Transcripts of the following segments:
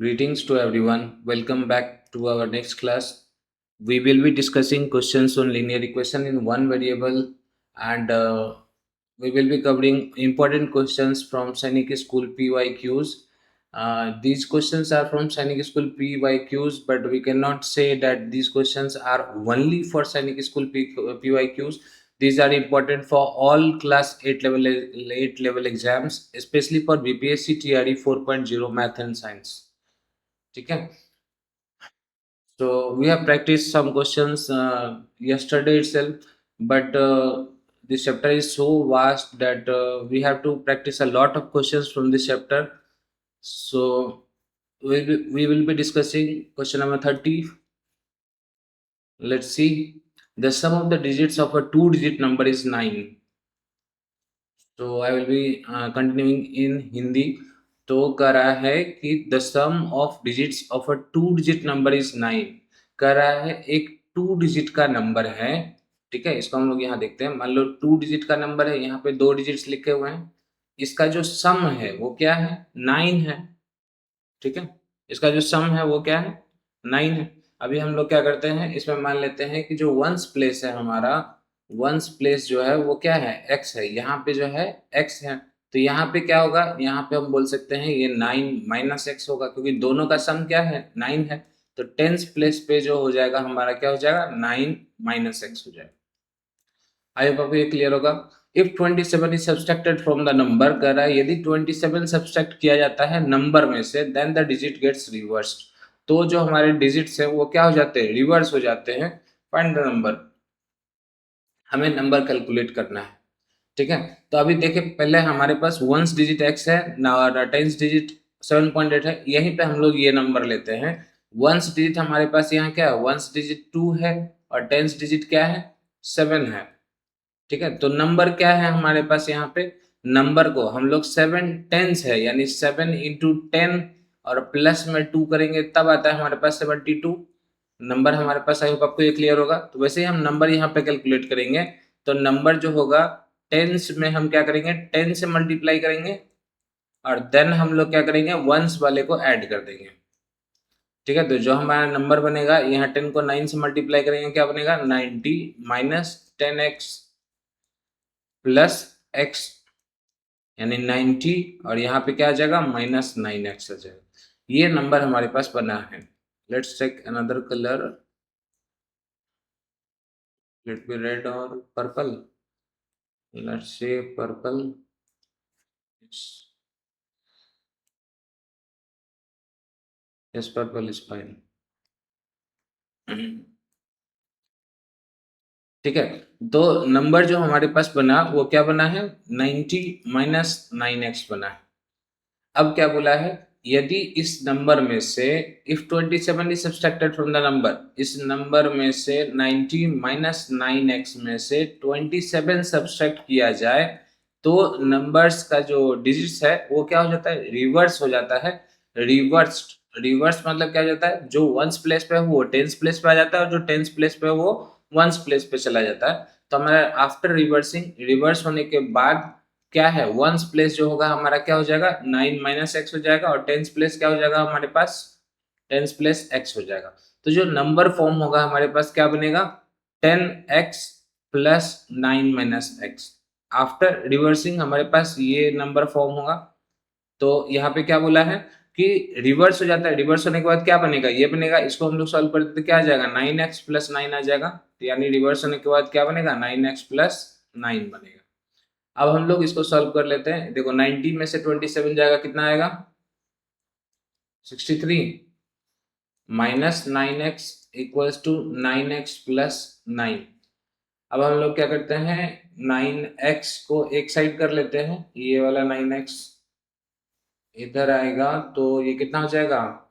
Greetings to everyone. Welcome back to our next class. We will be discussing questions on linear equation in one variable, and we will be covering important questions from Sainik School PYQs. These questions are from Sainik School PYQs, but we cannot say that these questions are only for Sainik School PYQs. These are important for all class 8 level exams, especially for BPSC TRE 4.0 Math and Science. ठीक है. So we have practiced some questions yesterday itself, but this chapter is so vast that we have to practice a lot of questions from this chapter. So we will be discussing question number 30. Let's see. The sum of the digits of a two-digit number is 9. So I will be continuing in Hindi. तो कह रहा है कि the sum of digits of a two digit number is 9. कह रहा है एक two digit का नंबर है. ठीक है, इसको हम लोग यहाँ देखते हैं. मान लो टू डिजिट का नंबर है, यहाँ पे दो डिजिट्स लिखे हुए हैं. इसका जो सम है वो क्या है? 9 है. ठीक है, इसका जो सम है वो क्या है? 9 है. अभी हम लोग क्या करते हैं, इसमें मान लेते हैं कि जो वंस प्लेस है हमारा, वंस प्लेस जो है वो क्या है? x है. यहाँ पे जो है x है, तो यहाँ पे क्या होगा? यहाँ पे हम बोल सकते हैं ये 9 माइनस एक्स होगा, क्योंकि दोनों का सम क्या है? 9 है. तो टेंस प्लेस पे जो हो जाएगा हमारा, क्या हो जाएगा? 9 माइनस एक्स हो जाएगा. आई होप आपको ये क्लियर होगा. If 27 is subtracted from the number, कह रहा है यदि 27 सब्सट्रैक्ट किया जाता है नंबर में से, then the digit gets reversed. तो जो हमारे डिजिट्स है वो क्या हो जाते हैं? रिवर्स हो जाते हैं. Find the number. हमें नंबर कैलकुलेट करना है. ठीक है, तो अभी देखिए, पहले हमारे पास वंस डिजिट x है और टेंस डिजिट 7.8 है. यहीं पे हम लोग ये नंबर लेते हैं. वंस डिजिट हमारे पास यहाँ क्या है? वंस डिजिट 2 है और टेंस डिजिट क्या है? 7 है. ठीक है, तो नंबर क्या है हमारे पास यहाँ पे? नंबर को हम लोग 7 टेंस है, यानी 7 इंटू 10 और प्लस में 2 करेंगे तब आता है हमारे पास 72 नंबर हमारे पास. आई होप आपको ये क्लियर होगा. तो वैसे ही हम नंबर यहाँ पे कैलकुलेट करेंगे. तो नंबर जो होगा टेंस में हम क्या करेंगे? 10 से मल्टीप्लाई करेंगे और देन हम लोग क्या करेंगे? वंस वाले को ऐड कर देंगे. ठीक है, तो जो हमारा नंबर बनेगा, यहाँ 10 को 9 से मल्टीप्लाई करेंगे, क्या बनेगा? 90 माइनस 10x प्लस x, यानी 90, और यहाँ पे क्या आ जाएगा? माइनस 9x आ जाएगा. ये नंबर हमारे पास बना है. Let's take another colour. Let be red और purple. Let's say purple. Yes, purple is fine. ठीक है, तो नंबर जो हमारे पास बना वो क्या बना है? 90 माइनस 9x बना है. अब क्या बोला है? यदि इस नंबर में से if 27 is subtracted from the number, इस नंबर में से 90 माइनस 9x में से 27 सब्सट्रैक्ट किया जाए, तो नंबर्स का जो डिजिट्स है वो क्या हो जाता है? रिवर्स हो जाता है. रिवर्स्ड. रिवर्स मतलब क्या हो जाता है? जो वंस प्लेस पे है वो टेंस प्लेस पे आ जाता है, और जो टेंस प्लेस पे है वो वंस प्लेस पे चला जाता है. तो हमारा आफ्टर रिवर्सिंग, रिवर्स होने के बाद क्या है? वंस प्लेस जो होगा हमारा क्या हो जाएगा? 9 माइनस एक्स हो जाएगा, और टेंस प्लेस क्या हो जाएगा हमारे पास? टेंस प्लेस एक्स हो जाएगा. तो जो नंबर फॉर्म होगा हमारे पास क्या बनेगा? 10x plus 9 minus x. After reversing हमारे पास ये नंबर फॉर्म होगा. तो यहाँ पे क्या बोला है कि रिवर्स हो जाता है. रिवर्स होने के बाद क्या बनेगा? ये बनेगा. इसको हम लोग सॉल्व करते तो क्या आ जाएगा? 9x प्लस 9 आ जाएगा. यानी रिवर्स होने के बाद क्या बनेगा? 9x प्लस 9 बनेगा. अब हम लोग इसको सॉल्व कर लेते हैं. देखो 90 में से 27 जाएगा, कितना आएगा? 63 minus 9x equals to 9x plus 9. अब हम लोग क्या करते हैं? 9x को एक साइड कर लेते हैं. ये वाला 9x इधर आएगा, तो ये कितना हो जाएगा?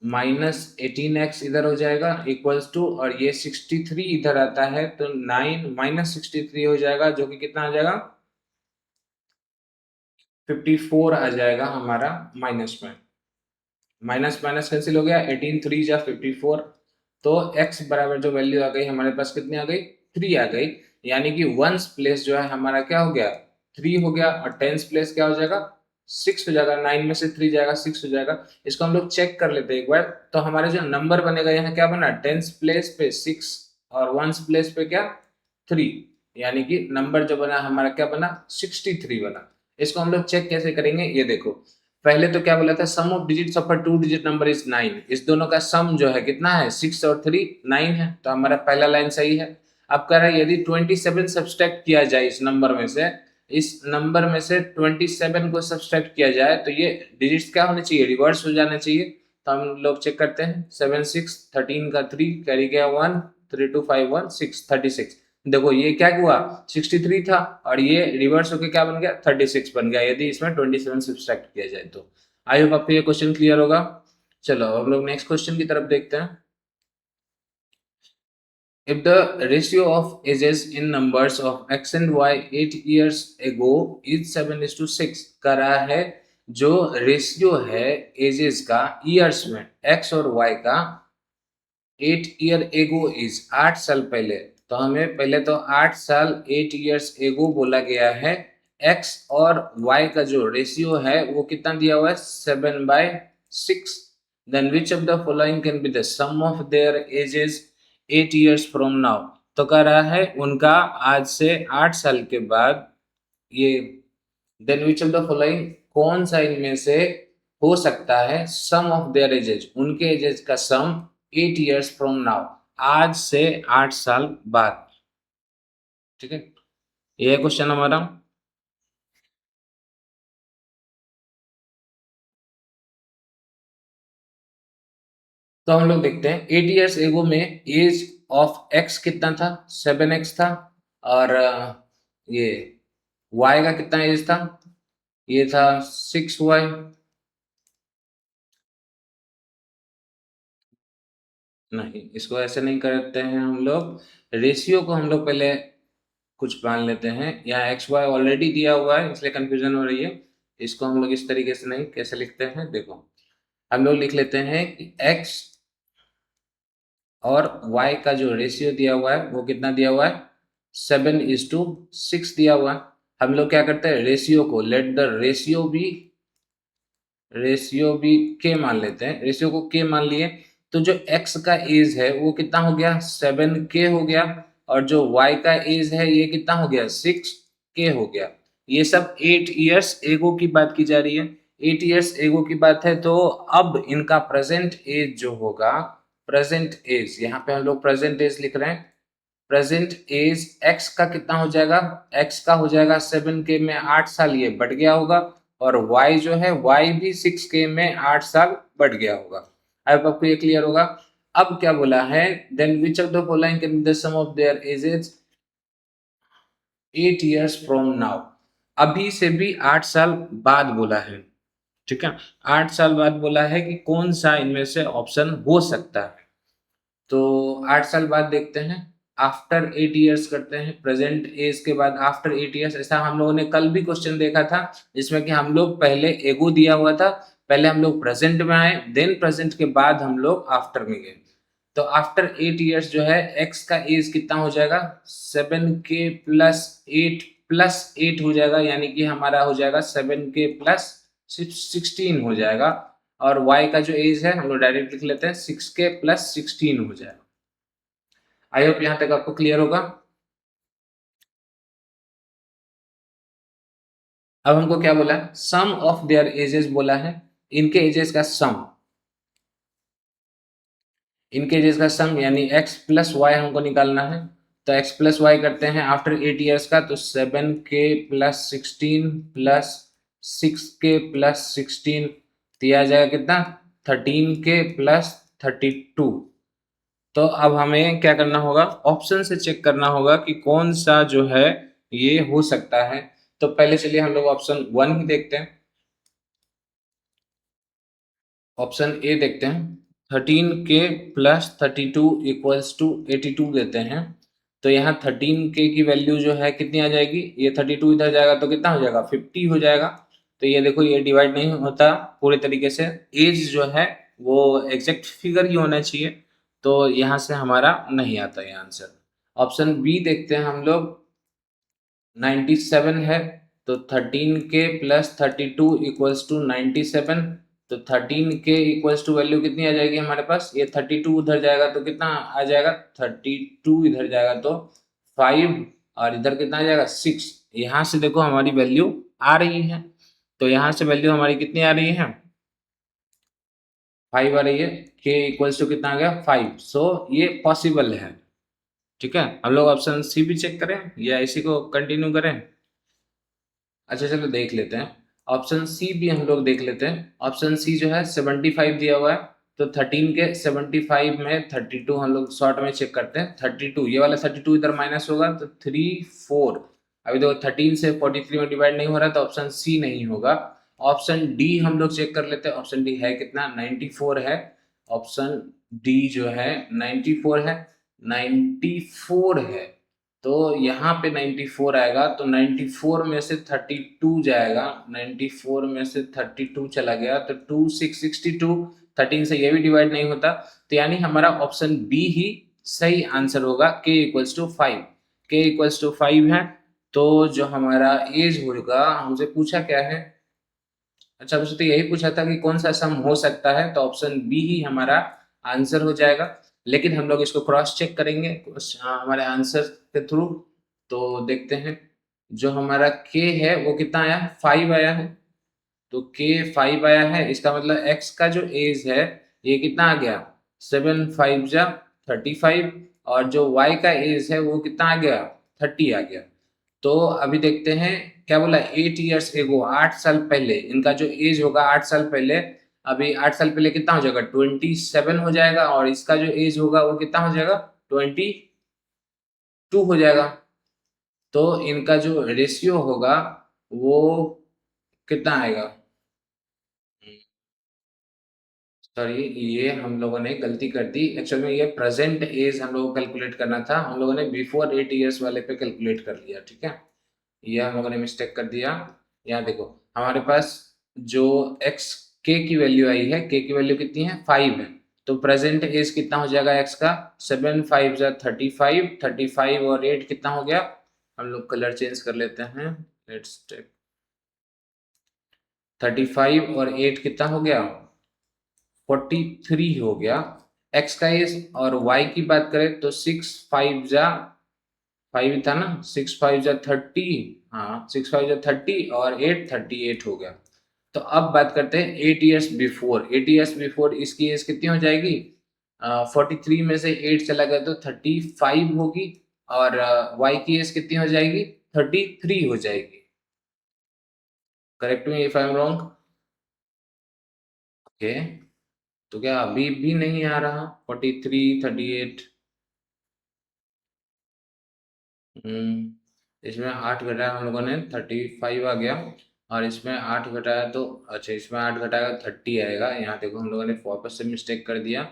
माइनस 18x इधर हो जाएगा इक्वल्स टू, और ये 63 इधर आता है, तो 9 माइनस 63 हो जाएगा, जो कि कितना आ जाएगा? 54 आ जाएगा हमारा माइनस में. माइनस माइनस कैंसिल हो गया. 18 3 जा 54. तो x बराबर जो वैल्यू आ गई हमारे पास, कितनी आ गई? 3 आ गई. यानी कि वंस प्लेस जो है हमारा क्या हो गया? 3 हो गया, और टेंस प्लेस क्या हो जाएगा? 6 हो जाएगा, 9 में से 3 जाएगा 6 हो जाएगा। इसको हम लोग चेक कर लेते हैं एक बार। तो हमारे जो नंबर बनेगा यहाँ क्या बना, 10th प्लेस पे 6 और 1st प्लेस पे क्या 3, यानी कि नंबर जो बना हमारा क्या बना 63 बना। इसको हम लोग चेक कैसे करेंगे, ये देखो। पहले तो क्या बोला था, sum of digits of a 2 digit number is 9। इस दोनों का सम जो है कितना है, 6 और 3 9 है, तो हमारा पहला लाइन सही है। अब कह रहा है यदि 27 सब्सट्रैक्ट किया जाए इस नंबर में से 27 को सब्सट्रैक्ट किया जाए तो ये डिजिट्स क्या होने चाहिए, रिवर्स हो जाना चाहिए। तो हम लोग चेक करते हैं, 7 6 13 का 3 कैरी गया 1, 3 2 5 1 6 36। देखो ये क्या हुआ, 63 था और ये रिवर्स होके क्या बन गया 36 बन गया, यदि इसमें 27 सब्सट्रैक्ट किया जाए तो। आई होप आपको ये क्वेश्चन क्लियर होगा। चलो हम लोग नेक्स्ट क्वेश्चन की तरफ देखते हैं। If the ratio of ages in numbers of x and y 8 years ago is 7:6, कह रहा है जो रेशियो है एजेस का ईयर्स में x और y का 8 ईयर एगो इज 8 साल पहले। तो हमें पहले तो 8 साल 8 ईयर्स एगो बोला गया है। x और y का जो रेशियो है वो कितना दिया हुआ है 7/6। Then which of the following can be the sum of their ages 8 years from now. तो कह रहा है उनका आज से 8 साल के बाद ये, then which of the following कौन सा इनमें से हो सकता है सम ऑफ देयर एजेस, उनके एजेस का सम 8 ईयर्स फ्रॉम नाउ, आज से 8 साल बाद। ठीक है, ये क्वेश्चन हमारा। तो हम लोग देखते हैं 8 ईयर्स एगो में एज ऑफ एक्स कितना था 7x था, और ये y का कितना एज था, ये था 6y। नहीं, इसको ऐसे नहीं करते हैं हम लोग, रेशियो को हम लोग पहले कुछ मान लेते हैं। यहाँ एक्स वाई ऑलरेडी दिया हुआ है इसलिए कंफ्यूजन हो रही है। इसको हम लोग इस तरीके से नहीं, कैसे लिखते हैं देखो, हम लोग लिख लेते हैं कि एक्स और y का जो रेशियो दिया हुआ है वो कितना दिया हुआ है 7:6 दिया हुआ है। हम लोग क्या करते हैं, रेशियो को लेट द रेशियो भी के मान लेते हैं, रेशियो को के मान लिए। तो जो x का एज है वो कितना हो गया 7k हो गया, और जो y का एज है ये कितना हो गया 6k हो गया। ये सब 8 ईयर्स एगो की बात की जा रही है, 8 ईयर्स एगो की बात है। तो अब इनका प्रेजेंट एज जो होगा, प्रेजेंट एज यहाँ पे हम लोग प्रेजेंट एज लिख रहे हैं। प्रेजेंट एज x का कितना हो जाएगा, x का हो जाएगा 7k में 8 साल ये बढ़ गया होगा, और y जो है y भी 6k में 8 साल बढ़ गया होगा। अब आपको ये क्लियर होगा। अब क्या बोला है, then which of the following can be the sum of their ages 8 years from now. अभी से भी 8 साल बाद बोला है। ठीक है, 8 साल बाद बोला है कि कौन सा इनमें से ऑप्शन हो सकता है। तो 8 साल बाद देखते हैं, आफ्टर 8 ईयर्स करते हैं, प्रेजेंट एज के बाद आफ्टर 8 ईयर्स। ऐसा हम लोगों ने कल भी क्वेश्चन देखा था जिसमें कि हम लोग पहले एगो दिया हुआ था, पहले हम लोग प्रेजेंट में आए, देन प्रेजेंट के बाद हम लोग आफ्टर में गए। तो आफ्टर 8 ईयर्स जो है एक्स का एज कितना हो जाएगा 7k प्लस 8 हो जाएगा, यानी कि हमारा हो जाएगा 7k प्लस 16 हो जाएगा। और y का जो एज है हम लोग डायरेक्ट लिख लेते हैं 6k प्लस 16 हो जाएगा। आई होप यहाँ तक आपको क्लियर होगा। अब हमको क्या बोला है, सम ऑफ देयर एजेस बोला है, इनके एजेस का सम, इनके एजेस का सम यानी x प्लस वाई हमको निकालना है। तो x प्लस वाई करते हैं आफ्टर 8 ईयर्स का, तो 7k plus 16 plus 6k plus 16 दिया जाएगा कितना 13k प्लस 32। तो अब हमें क्या करना होगा, ऑप्शन से चेक करना होगा कि कौन सा जो है ये हो सकता है। तो पहले चलिए हम लोग ऑप्शन 1 ही देखते हैं। ऑप्शन ए देखते हैं, 13k प्लस 32 इक्वल्स टू 82 देते हैं। तो यहाँ 13k की वैल्यू जो है कितनी आ जाएगी, ये 32 इधर जाएगा तो कितना हो जाएगा 50 हो जाएगा। तो ये देखो ये डिवाइड नहीं होता पूरे तरीके से, एज जो है वो एग्जैक्ट फिगर ही होना चाहिए, तो यहाँ से हमारा नहीं आता ये आंसर। ऑप्शन बी देखते हैं हम लोग, 97 है, तो 13k प्लस 32 इक्वल्स टू 97। तो 13k इक्वल्स टू वैल्यू कितनी आ जाएगी हमारे पास, ये 32 उधर जाएगा तो कितना आ जाएगा, 32 इधर जाएगा तो 5, और इधर कितना आ जाएगा 6। यहाँ से देखो हमारी वैल्यू आ रही है, तो यहाँ से वैल्यू हमारी कितनी आ रही है, 5 आ रही है। k इक्वल्स टू कितना आ गया 5। सो ये पॉसिबल है। ठीक है, हम लोग ऑप्शन सी भी चेक करें या इसी को कंटिन्यू करें। अच्छा चलो देख लेते हैं, ऑप्शन सी भी हम लोग देख लेते हैं। ऑप्शन सी जो है 75 दिया हुआ है, तो 13 के 75 में 32 हम लोग शॉर्ट में चेक करते हैं। 32 ये वाला 32 इधर माइनस होगा तो 3 4। अभी देखो 13 से 43 में डिवाइड नहीं हो रहा, तो ऑप्शन सी नहीं होगा। ऑप्शन डी हम लोग चेक कर लेते हैं। ऑप्शन डी है कितना, 94 है। ऑप्शन डी जो है 94 है, 94 है। तो यहाँ पे 94 आएगा, तो 94 में से 32 जाएगा, 94 में से 32 चला गया तो 2 6 62। 13 से ये भी डिवाइड नहीं होता, तो यानी हमारा ऑप्शन बी ही सही आंसर होगा, k equals to 5। k equals to 5 है। तो जो हमारा एज होगा, हमसे पूछा क्या है, अच्छा हमसे तो यही पूछा था कि कौन सा सम हो सकता है, तो ऑप्शन बी ही हमारा आंसर हो जाएगा। लेकिन हम लोग इसको क्रॉस चेक करेंगे हमारे आंसर के थ्रू। तो देखते हैं, जो हमारा k है वो कितना आया, 5 आया है। तो k 5 आया है, इसका मतलब x का जो एज है ये कितना आ गया, 7 5 जा 35। और जो y का एज है वो कितना आ गया, 30 आ गया। तो अभी देखते हैं क्या बोला, 8 ईयर्स एगो, 8 साल पहले इनका जो एज होगा, 8 साल पहले। अभी 8 साल पहले कितना हो जाएगा, 27 हो जाएगा, और इसका जो एज होगा वो कितना हो जाएगा, 22 हो जाएगा। तो इनका जो रेशियो होगा वो कितना आएगा, सॉरी ये हम लोगों ने गलती कर दी। एक्चुअल में ये प्रेजेंट एज हम लोगों को कैलकुलेट करना था, हम लोगों ने बिफोर 8 ईयर्स वाले पे कैलकुलेट कर लिया। ठीक है, ये हम लोगों ने मिस्टेक कर दिया। यहाँ देखो हमारे पास जो x k की वैल्यू आई है, k की वैल्यू कितनी है, 5 है। तो प्रेजेंट एज कितना हो जाएगा x का, 7 5 जा 35, 35 और 8 कितना हो गया, हम लोग कलर चेंज कर लेते हैं, लेट्स टेक 35 और 8 कितना हो गया, 43 हो गया x का एज। और y की बात करें तो 6 5 जा 5 था ना, 6 5 जा 30, हाँ 6 5 जा 30 और 8 38 हो गया। तो अब बात करते हैं 8 ईयर्स बिफोर। 8 ईयर्स बिफोर इसकी एज कितनी हो जाएगी, 43 में से 8 चला गया तो 35 होगी, और y की एज कितनी हो जाएगी, 33 हो जाएगी। Correct me if I am wrong. Okay, तो क्या अभी भी नहीं आ रहा 43 38, इसमें 8 घटाया हम लोगों ने 35 आ गया, और इसमें 8 घटाया तो, अच्छा इसमें 8 घटाया 30 आएगा। यहाँ देखो हम लोगों ने वापस से मिस्टेक कर दिया,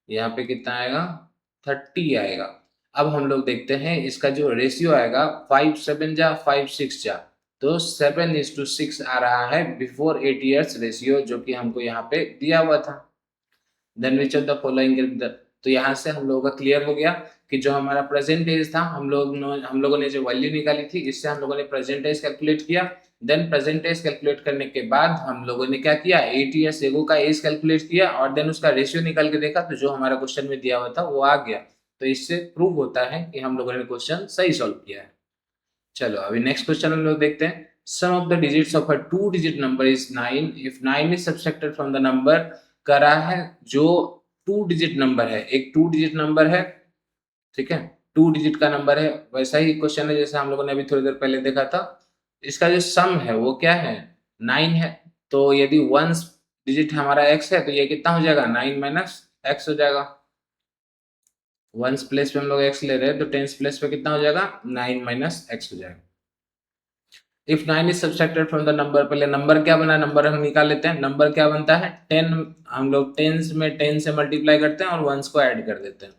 यहाँ पे कितना आएगा, 30 आएगा। अब हम लोग देखते हैं इसका जो रेशियो आएगा, 5 7 जा 5 6 जा, तो 7:6 आ रहा है बिफोर 8 ईयर्स रेशियो, जो कि हमको यहाँ पे दिया हुआ था। Then which of the following, तो यहाँ से हम लोगों का क्लियर हो गया कि जो हमारा प्रेजेंट एज था, हम लोगों ने जो वैल्यू निकाली थी, इससे हम लोगों ने प्रेजेंट एज कैलकुलेट किया। देन प्रेजेंट एज कैलकुलेट करने के बाद हम लोगों ने क्या किया, 8 ईयर्स एगो का एज कैलकुलेट किया, और देन उसका रेशियो निकाल के देखा, तो जो हमारा क्वेश्चन में दिया हुआ था वो आ गया। तो इससे प्रूव होता है कि हम लोगों ने क्वेश्चन सही सॉल्व किया है। चलो अभी नेक्स्ट क्वेश्चन हम लोग देखते हैं। Sum of the digits of a 2 digit number is 9 if 9 is subtracted from the number. करा है जो 2 डिजिट नंबर है, एक 2 डिजिट नंबर है, ठीक है, 2 डिजिट का नंबर है। वैसा ही क्वेश्चन है जैसे हम लोगों ने अभी थोड़ी देर पहले देखा था। इसका जो सम है वो क्या है, 9 है। तो यदि वंस डिजिट हमारा x है, तो ये कितना हो जाएगा, 9 माइनस x हो जाएगा। वंस प्लेस पे हम लोग x ले रहे हैं, तो टेंस प्लेस पे कितना हो जाएगा, 9 माइनस x हो जाएगा। If 9 is subtracted from the number, पहले नंबर क्या बना, नंबर हम निकाल लेते हैं। नंबर क्या बनता है, 10। हम लोग टेंस में 10 से मल्टीप्लाई करते हैं और वंस को ऐड कर देते हैं।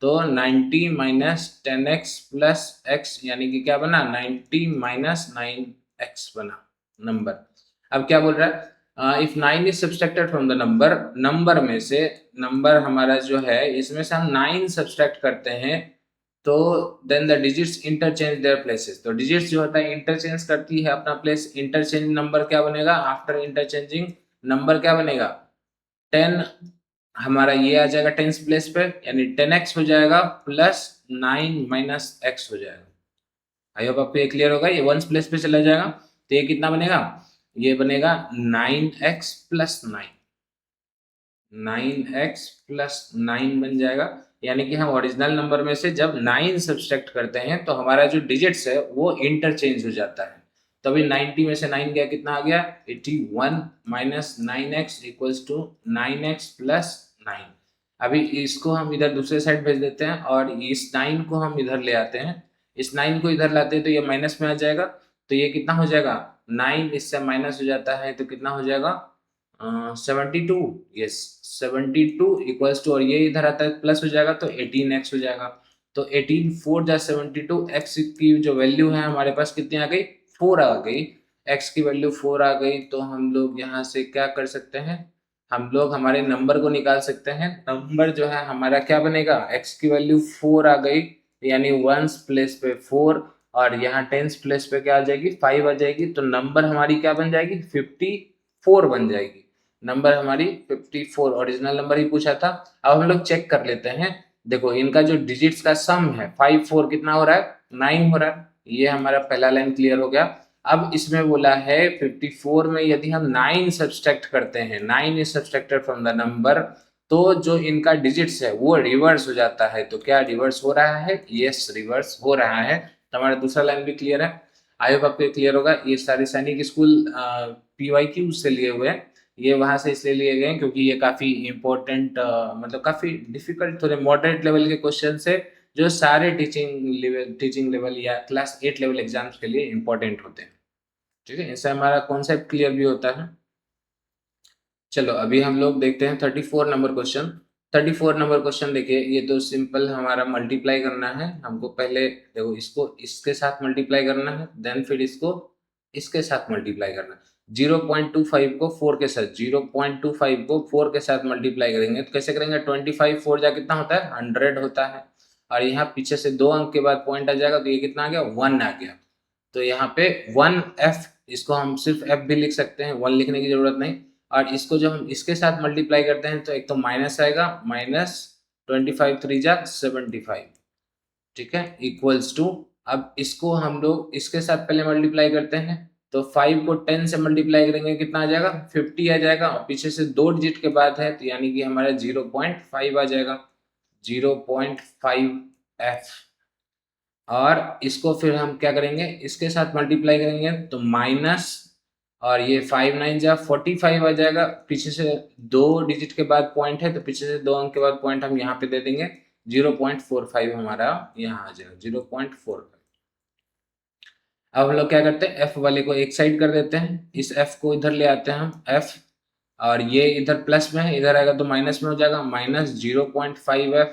तो 90 माइनस 10x प्लस x, यानी कि क्या बना, 90 माइनस 9x बना नंबर। अब क्या बोल रहा है, if 9 is subtracted from the number, number में से, नंबर हमारा जो है इसमें से हम 9 सब्सट्रैक्ट करते हैं, तो then the digits interchange their places, तो डिजिट्स जो होता है इंटरचेंज करती है अपना प्लेस, इंटरचेंज नंबर क्या बनेगा, आफ्टर इंटरचेंजिंग नंबर क्या बनेगा 10, हमारा ये आ जाएगा टेंस प्लेस पे, यानी 10x हो जाएगा प्लस 9 माइनस x हो जाएगा। आई होप आपको ये क्लियर होगा, ये वंस प्लेस पे चला जाएगा तो ये कितना बनेगा, ये बनेगा 9x प्लस 9, 9x प्लस 9 बन जाएगा। यानी कि हम ओरिजिनल नंबर में से जब 9 सब्सट्रैक्ट करते हैं तो हमारा जो डिजिट्स है वो इंटरचेंज हो जाता है। तभी 90 में से 9 गया, कितना आ गया 81 minus 9x equals to 9x plus 9। अभी इसको हम इधर दूसरे साइड भेज देते हैं और इस 9 को हम इधर ले आते हैं, इस 9 को इधर लाते हैं तो ये माइनस में आ जाएगा, तो ये कितना हो जाएगा 9 इससे माइनस हो जाता है तो कितना हो जाएगा 72, यस 72 इक्वल्स टू, और ये इधर आता है प्लस हो जाएगा तो 18x हो जाएगा। तो 18 4 जा 72, x की जो वैल्यू है हमारे पास कितनी आ गई 4 आ गई, x की वैल्यू 4 आ गई। तो हम लोग यहाँ से क्या कर सकते हैं, हम लोग हमारे नंबर को निकाल सकते हैं। नंबर जो है हमारा क्या बनेगा, x की वैल्यू 4 आ गई, यानी वंस प्लेस पे 4 और यहाँ टेंस प्लेस पे क्या आ जाएगी 5 आ जाएगी, तो नंबर हमारी क्या बन जाएगी 54 बन जाएगी। नंबर हमारी 54 ओरिजिनल नंबर ही पूछा था। अब हम लोग चेक कर लेते हैं, देखो इनका जो डिजिट्स का सम है 5 4 कितना हो रहा है 9 हो रहा है, ये हमारा पहला लाइन क्लियर हो गया। अब इसमें बोला है 54 में यदि हम 9 सब्सट्रैक्ट करते हैं, 9 is subtracted from the number, तो जो इनका डिजिट्स है वो रिवर्स हो जाता है। तो क्या रिवर्स हो रहा है, यस रिवर्स हो रहा है। तो हमारा दूसरा लाइन भी क्लियर है। आई होप आपको क्लियर होगा। ये सारे सैनिक स्कूल PYQ से लिए हुए हैं, ये वहां से इसलिए लिए गए क्योंकि ये काफी इंपॉर्टेंट मतलब काफी डिफिकल्ट थोड़े मॉडरेट लेवल के क्वेश्चन है जो सारे टीचिंग लेवल या क्लास 8 लेवल एग्जाम्स के लिए इंपॉर्टेंट होते हैं। ठीक है, इससे हमारा कॉन्सेप्ट क्लियर भी होता है। चलो अभी हम लोग देखते हैं 34 नंबर क्वेश्चन। 34 नंबर क्वेश्चन देखिए, ये तो सिंपल हमारा मल्टीप्लाई करना है हमको। पहले देखो इसको इसके साथ मल्टीप्लाई करना है, देन फिर इसको इसके साथ मल्टीप्लाई करना है। 0.25 को 4 के साथ, 0.25 को 4 के साथ मल्टीप्लाई करेंगे तो कैसे करेंगे, 25 4 जा कितना होता है 100 होता है, और यहाँ पीछे से 2 अंक के बाद पॉइंट आ जाएगा तो ये कितना आ गया 1 आ गया। तो यहाँ पे 1f, इसको हम सिर्फ f भी लिख सकते हैं, 1 लिखने की जरूरत नहीं। और इसको जब हम इसके साथ मल्टीप्लाई करते हैं तो एक तो माइनस आएगा, माइनस 25 3 जा 75, ठीक है इक्वल्स टू। अब इसको हम लोग इसके साथ पहले मल्टीप्लाई करते हैं तो 5 को 10 से मल्टीप्लाई करेंगे कितना आ जाएगा 50 आ जाएगा, और पीछे से 2 डिजिट के बाद है तो यानी कि हमारा 0.5 आ जाएगा, 0.5f। और इसको फिर हम क्या करेंगे इसके साथ मल्टीप्लाई करेंगे तो माइनस, और ये 5 9 जा 45 आ जाएगा, पीछे से 2 डिजिट के बाद पॉइंट है तो पीछे से 2 अंक के बाद पॉइंट हम यहाँ पे दे देंगे, 0.45 हमारा यहाँ आ जाएगा 0.45। अब हम लोग क्या करते हैं f वाले को एक साइड कर देते हैं, इस f को इधर ले आते हैं हम f, और ये इधर प्लस में है इधर आएगा तो माइनस में हो जाएगा, माइनस 0.5f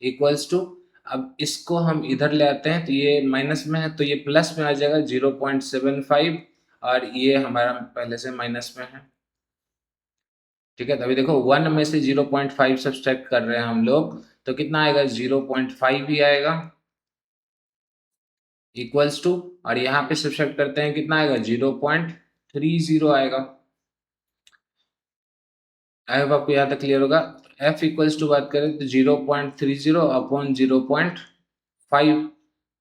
इक्वल्स टू। अब इसको हम इधर ले आते हैं तो ये माइनस में है तो ये प्लस में आ जाएगा 0.75, और ये हमारा पहले से माइनस में है। ठीक है, तो अभी देखो 1 में से 0.5 सब्सट्रैक्ट कर रहे हैं हम लोग तो कितना आएगा 0.5 ही आएगा इक्वल्स टू, और यहाँ पे सब्सट्रैक्ट करते हैं कितना आएगा 0.30 आएगा। आई होप आपको यहाँ तक क्लियर होगा। f इक्वल्स टू बात करें तो 0.30 अपॉन 0.5,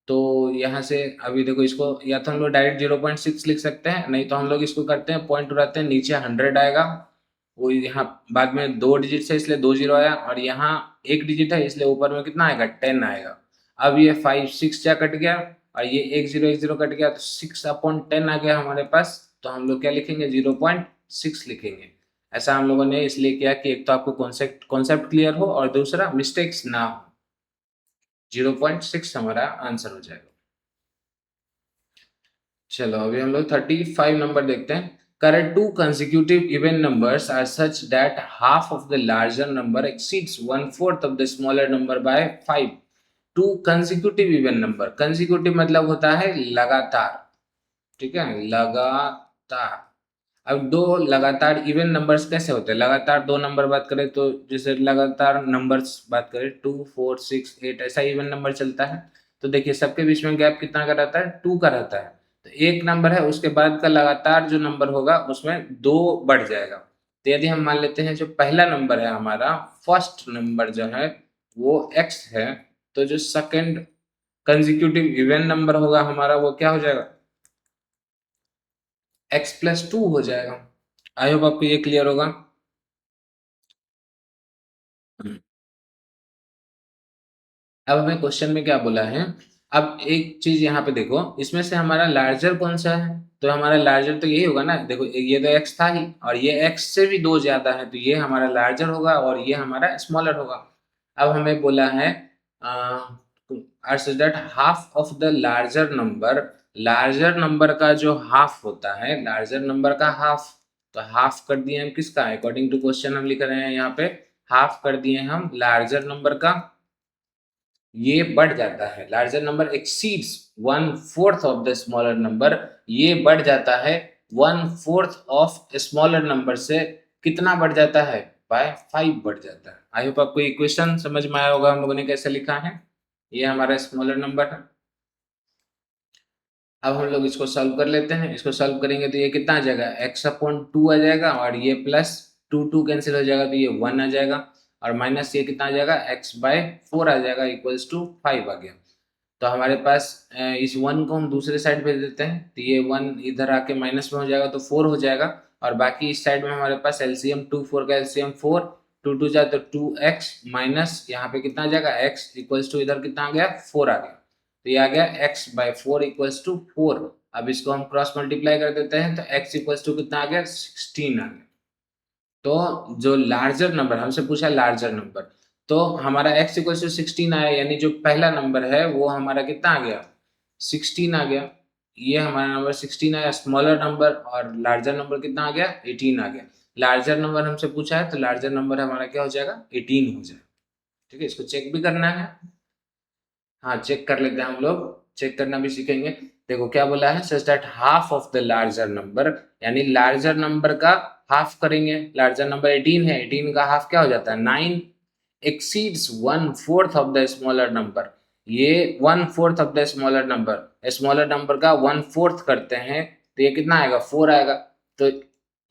तो यहाँ से अभी देखो इसको या तो हम लोग डायरेक्ट 0.6 लिख सकते हैं, नहीं तो हम लोग इसको करते हैं पॉइंट उड़ाते हैं नीचे 100 आएगा, वो यहाँ बाद में 2 डिजिट है इसलिए 2 0 आया, और यहाँ 1 डिजिट है इसलिए ऊपर में कितना आएगा 10 आएगा। अब ये 5 6 जा कट गया और ये 1 0 कट गया तो 6 अपॉन 10 आ गया हमारे पास, तो हम लोग क्या लिखेंगे 0.6 लिखेंगे। ऐसा हम लोगों ने इसलिए किया कि एक तो आपको कॉन्सेप्ट क्लियर हो और दूसरा मिस्टेक्स ना हो। 0.6 हमारा आंसर हो जाएगा। चलो अभी हम लोग 35 नंबर देखते हैं। Correct two consecutive even numbers are such that half of the larger number exceeds 1/4 of the smaller number by 5. Two consecutive even number, consecutive मतलब होता है लगातार, ठीक है लगातार। अब दो लगातार इवन नंबर्स कैसे होते हैं, लगातार दो नंबर बात करें तो जैसे लगातार नंबर्स बात करें 2 4 6 8 ऐसा इवन नंबर चलता है, तो देखिए सबके बीच में गैप कितना का रहता है, 2 का रहता है। तो एक नंबर है उसके बाद का लगातार जो नंबर होगा उसमें 2 बढ़ जाएगा। तो यदि हम मान लेते हैं जो पहला नंबर है हमारा, फर्स्ट नंबर जो है वो x है, तो जो सेकंड कंसेक्यूटिव इवन नंबर होगा हमारा वो क्या हो जाएगा, x+2 हो जाएगा। आई होप आपको ये क्लियर होगा। अब हमें क्वेश्चन में क्या बोला है, अब एक चीज यहाँ पे देखो, इसमें से हमारा लार्जर कौन सा है, तो हमारा लार्जर तो यही होगा ना, देखो ये तो x था ही और ये x से भी 2 ज्यादा है, तो ये हमारा लार्जर होगा और ये हमारा स्मॉलर होगा। अब हमें बोला है that half of the larger number का जो हाफ होता है, लार्जर नंबर का हाफ, तो हाफ कर दिए हम किसका, अकॉर्डिंग टू क्वेश्चन हम लिख रहे हैं यहाँ पे, हाफ कर दिए हम लार्जर नंबर का, ये बढ़ जाता है, larger number exceeds 1/4 of the smaller number, ये बढ़ जाता है 1/4 ऑफ स्मॉलर नंबर से, कितना बढ़ जाता है, बाय 5 बढ़ जाता है। आई होप आपको इक्वेशन समझ में आया होगा हम लोगों ने कैसे लिखा है, ये हमारा स्मॉलर नंबर है। अब हम लोग इसको सॉल्व कर लेते हैं, इसको सॉल्व करेंगे तो ये कितना आ जाएगा, x/2 आ जाएगा और ये प्लस 2 कैंसिल हो जाएगा तो ये 1 आ जाएगा और माइनस ये कितना आ जाएगा, x/4 आ जाएगा इक्वल्स टू 5 आ गया। तो हमारे पास इस 1 को हम दूसरे साइड भेज देते हैं, तो ये 1 इधर आके माइनस में हो जाएगा तो 4 हो जाएगा और बाकी इस साइड में हमारे पास एलसीएम 2 4 का एलसीएम 4, 2 2 जा तो 2x माइनस यहाँ पे कितना आ जाएगा, x इक्वल्स टू इधर कितना आ गया, 4 आ गया। तो ये आ गया x/4 इक्वल्स टू 4। अब इसको हम क्रॉस मल्टीप्लाई कर देते हैं तो x इक्वल्स टू कितना आ गया, 16 आ गया। तो जो लार्जर नंबर हमसे पूछा, लार्जर नंबर, तो हमारा x इक्वल्स टू 16 आया, यानी जो पहला नंबर है वो हमारा कितना आ गया, 16 आ गया। ये हमारा नंबर 16 आया स्मॉलर नंबर, और लार्जर नंबर कितना आ गया, 18 आ गया। लार्जर नंबर हमसे पूछा है तो लार्जर नंबर हमारा क्या हो जाएगा, 18 हो जाएगा। ठीक है, इसको चेक भी करना है, हाँ चेक कर लेते हैं, हम लोग चेक करना भी सीखेंगे। देखो क्या बोला है, such that half of the larger number, यानी लार्जर नंबर का हाफ करेंगे, लार्जर नंबर 18 है, 18 का हाफ क्या हो जाता है, 9, exceeds 1/4 of the smaller number, ये 1/4 ऑफ द स्मॉलर नंबर का 1/4 करते हैं तो ये कितना आएगा, 4 आएगा। तो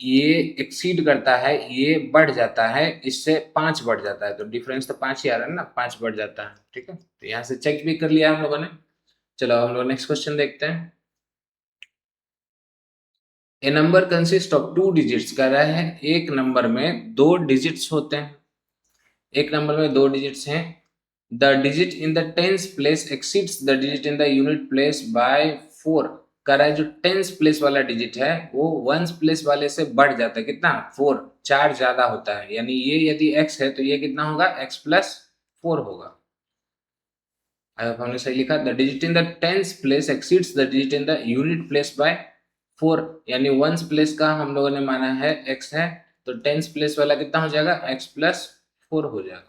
ये एक्सीड करता है, ये बढ़ जाता है, इससे 5 बढ़ जाता है, तो डिफरेंस तो 5 ही आ रहा है ना, 5 बढ़ जाता है। ठीक है, तो यहाँ से चेक भी कर लिया हम लोगों ने। चलो हम लोग नेक्स्ट क्वेश्चन देखते हैं। ए नंबर कंसिस्ट ऑफ 2 डिजिट्स, कह रहा है एक नंबर में 2 डिजिट्स होते हैं, एक नंबर में 2 डिजिट्स हैं, the digit in the tens place exceeds the digit in the unit place by 4। कह रहा है जो टेंस प्लेस वाला डिजिट है वो वंस प्लेस वाले से बढ़ जाता है, कितना, 4, 4 ज्यादा होता है, यानी ये यदि x है तो ये कितना होगा, x+4 होगा। आई होप हमने सही लिखा, the digit in the tens place exceeds the digit in the unit place by 4, यानी वंस प्लेस का हम लोगों ने माना है x है, तो टेंस प्लेस वाला कितना हो जाएगा, x+4 हो जाएगा।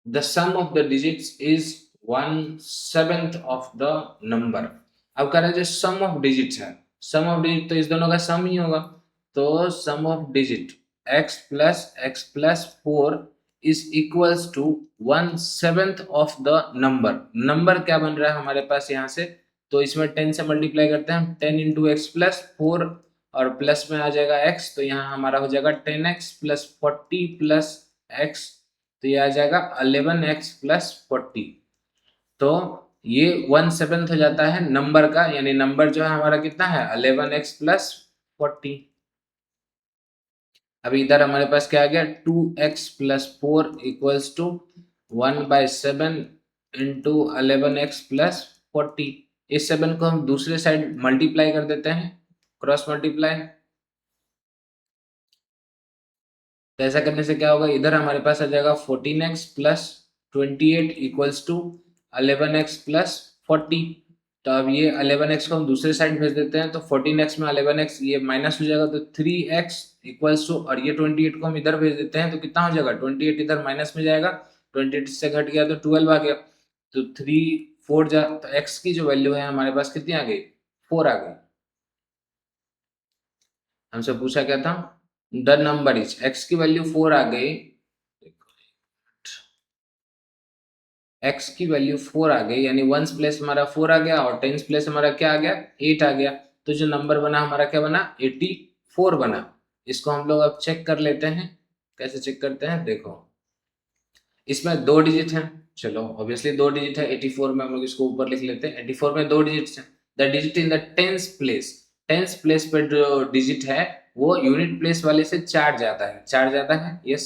The sum of the digits is 1/7 of the number। अब कह रहा है जो सम ऑफ डिजिट्स है, सम ऑफ डिजिट तो इस दोनों का सम ही होगा, तो sum of digit x+x+4 is equals to 1/7 of the number. Number क्या बन रहा है हमारे पास यहाँ से, तो इसमें 10 से मल्टीप्लाई करते हैं, 10 इंटू x+4 और प्लस में आ जाएगा x, तो यहाँ हमारा हो जाएगा 10x + 40 + x, तो ये आ जाएगा 11x+40। तो ये 1/7 हो जाता है नंबर का, यानी नंबर जो है हमारा कितना है, 11x+40। अभी इधर हमारे पास क्या आ गया, 2x+4 equals to 1/7 into 11x+40। इस 7 को हम दूसरे साइड मल्टीप्लाई कर देते हैं, क्रॉस मल्टीप्लाई। तो ऐसा करने से क्या होगा, इधर हमारे पास आ जाएगा 14x+28 इक्वल्स टू 11x+40। तो अब ये 11x को हम दूसरे साइड भेज देते हैं, तो 14x में 11x ये माइनस हो जाएगा, तो 3x इक्वल्स टू, और ये 28 को हम इधर भेज देते हैं तो कितना हो जाएगा, 28 इधर माइनस में जाएगा, 28 से घट गया तो 12 आ गया, तो 3 4 जा, तो x की जो वैल्यू है हमारे पास कितनी आ गई, 4 आ गई। हमसे पूछा क्या था, द नंबर इज, x की वैल्यू 4 आ गई, x की वैल्यू 4 आ गई, यानी वंस प्लेस हमारा 4 आ गया और टेंस प्लेस हमारा क्या आ गया, 8 आ गया। तो जो नंबर बना हमारा क्या बना, 84 बना। इसको हम लोग अब चेक कर लेते हैं। कैसे चेक करते हैं, देखो इसमें 2 डिजिट हैं, चलो ऑब्वियसली 2 डिजिट है, 84 में हम लोग इसको ऊपर लिख लेते हैं। 84 में 2 डिजिट हैं। The digit in the tens place, tens place पर जो डिजिट है वो यूनिट प्लेस वाले से 4 ज्यादा है, 4 ज्यादा है, यस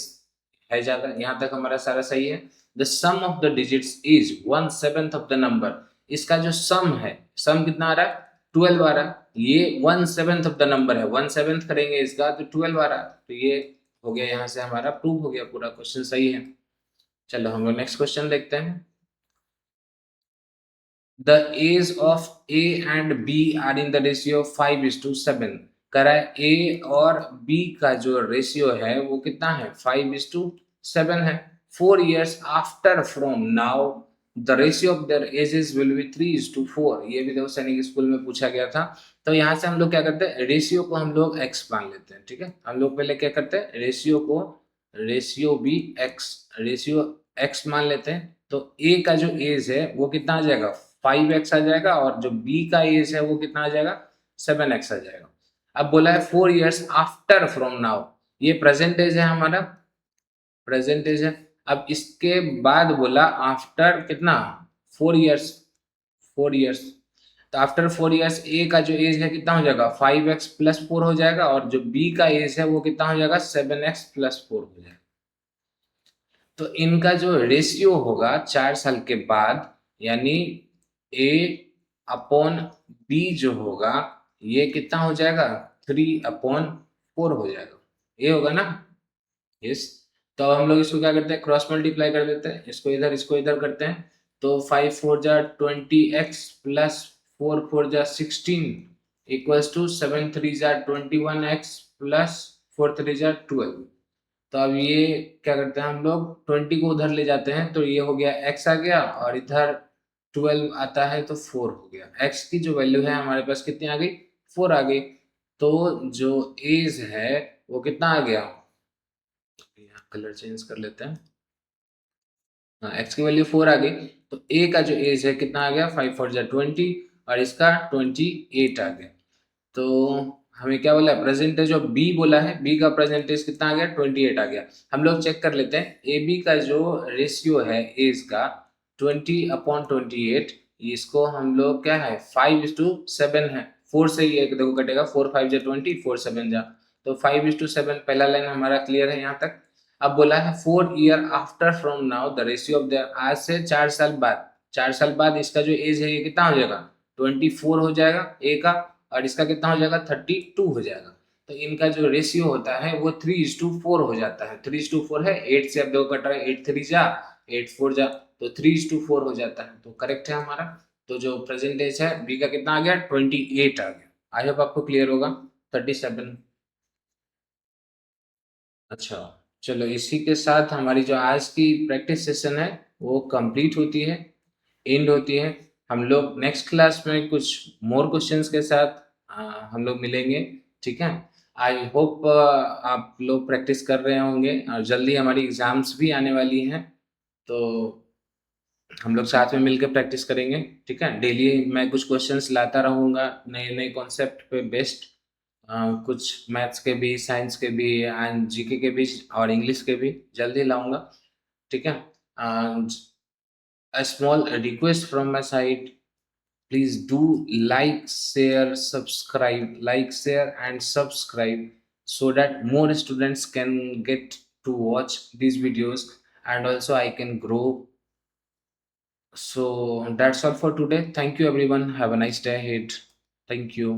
है ज्यादा। यहाँ तक हमारा सारा सही है। The sum of the digits is 1/7 of the number, इसका जो सम है, सम कितना आ रहा है, 12 आ रहा है। ये 1/7 ऑफ द नंबर है, 1/7 करेंगे इसका तो 12 आ रहा है। तो ये हो गया, यहाँ से हमारा प्रूव हो गया, पूरा क्वेश्चन सही है। चलो हम लोग नेक्स्ट क्वेश्चन देखते हैं। The age of A and B are in the ratio 5:7। कह रहा है ए और बी का जो रेशियो है वो कितना है, 5:7 है। 4 years after from now the ratio of their edges will be 3:4। ये भी देखो सैनिक स्कूल में पूछा गया था। तो यहाँ से हम लोग क्या करते हैं, रेशियो को हम लोग एक्स मान लेते हैं, ठीक है। हम लोग पहले क्या करते हैं, रेशियो को, रेशियो भी एक्स, रेशियो एक्स मान लेते हैं। तो ए का जो एज है वो कितना आ जाएगा, 5x आ जाएगा, और जो बी का एज है वो कितना आ जाएगा, 7x आ जाएगा। अब बोला है 4 years आफ्टर फ्रॉम नाउ, ये प्रेजेंट एज है हमारा, प्रेजेंट एज है। अब इसके बाद बोला आफ्टर कितना, 4 years, 4 years। तो आफ्टर 4 years ए का जो एज है कितना हो जाएगा, 5x + 4 हो जाएगा, और जो बी का एज है वो कितना हो जाएगा, 7x + 4 हो जाएगा। तो इनका जो रेशियो होगा 4 साल के बाद, यानी ए अपॉन बी जो होगा ये कितना हो जाएगा, 3/4 हो जाएगा। ये होगा ना, यस। तो अब हम लोग इसको क्या करते हैं, क्रॉस मल्टीप्लाई कर देते हैं, इसको इधर करते हैं। तो 5 4 जा 20x + 4 4 जा 16 इक्वल्स टू 7 3 जा 21x + 4 3 जा 12। तो अब ये क्या करते हैं, हम लोग 20 को उधर ले जाते हैं, तो ये हो गया x आ गया, और इधर 12 आता है तो 4 हो गया। x की जो वैल्यू है हमारे पास कितनी आ गई, 4 आ गई। तो जो एज है वो कितना आ गया, यहाँ कलर चेंज कर लेते हैं। हाँ, x की वैल्यू 4 आ गई। तो a का जो एज है कितना आ गया, 5 4 जा 20, और इसका 28 आ गया। तो हमें क्या बोला, प्रेजेंटेज ऑफ बी बोला है, बी का प्रेजेंटेज कितना आ गया, 28 आ गया। हम लोग चेक कर लेते हैं, ए बी का जो रेशियो है एज का 20/28, इसको हम लोग क्या है, 5:7 है। 4 से ही एक देखो कटेगा, 4 5 जा 20, 4 7 जा, तो 5:7। पहला लाइन हमारा क्लियर है यहाँ तक। अब बोला है 4 year after from now the ratio of the, आज से 4 साल बाद, 4 साल बाद इसका जो एज है ये कितना हो जाएगा, 24 हो जाएगा ए का, और इसका कितना हो जाएगा, 32 हो जाएगा। तो इनका जो रेशियो होता है वो 3:4 हो जाता है। 3:4 है, 8 से अब दो कट रहा है, 8 3 जा 8 4 जा, तो 3:4 हो जाता है। तो करेक्ट है हमारा। तो जो प्रेजेंटेज है बी का कितना आ गया, 28 आ गया। आई होप आपको क्लियर होगा। 37। अच्छा, चलो इसी के साथ हमारी जो आज की प्रैक्टिस सेशन है वो कंप्लीट होती है, एंड होती है। हम लोग नेक्स्ट क्लास में कुछ मोर क्वेश्चंस के साथ हम लोग मिलेंगे, ठीक है। आई होप आप लोग प्रैक्टिस कर रहे होंगे, और जल्दी हमारी एग्जाम्स भी आने वाली हैं, तो हम लोग साथ में मिलकर प्रैक्टिस करेंगे, ठीक है। डेली मैं कुछ क्वेश्चंस लाता रहूँगा, नए नए कॉन्सेप्ट पे बेस्ड, कुछ मैथ्स के भी, साइंस के भी, एंड जीके के भी, और इंग्लिश के भी जल्दी लाऊंगा, ठीक है। A small request from my side, please do like, share and subscribe, so that more students can get to watch these videos, and also I can grow. So that's all for today. Thank you everyone, have a nice day ahead. Thank you.